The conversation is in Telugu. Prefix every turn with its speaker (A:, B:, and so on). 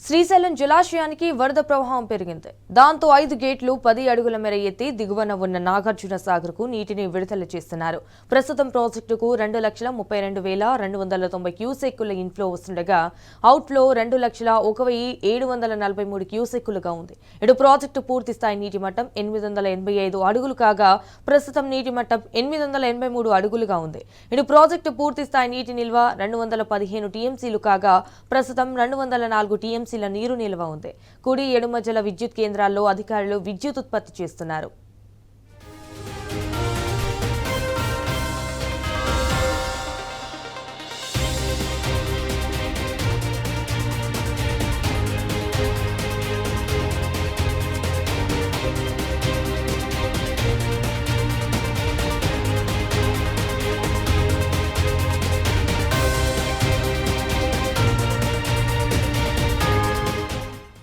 A: శ్రీశైలం జలాశయానికి వరద ప్రవాహం పెరిగింది. దాంతో 5 గేట్లు 10 అడుగుల మేర ఎత్తి దిగువన ఉన్న నాగార్జున సాగర్కు నీటిని విడుదల చేస్తున్నారు. ప్రస్తుతం ప్రాజెక్టుకు 2,32,290 క్యూసెక్కుల ఇన్ఫ్లో వస్తుండగా అవుట్ఫ్లో 2,01,743 క్యూసెక్కులుగా ఉంది. ఇటు ప్రాజెక్టు పూర్తి స్థాయి నీటి మట్టం 885 అడుగులు కాగా ప్రస్తుతం నీటి మట్టం 883 అడుగులుగా ఉంది. ఇటు ప్రాజెక్టు పూర్తి స్థాయి నీటి నిల్వ 215 టీఎంసీలు కాగా ప్రస్తుతం 204 టీఎంసీల నీరు నిల్వ ఉంది. కుడి ఎడమ జల విద్యుత్ కేంద్రాల్లో అధికారులు విద్యుత్ ఉత్పత్తి చేస్తున్నారు.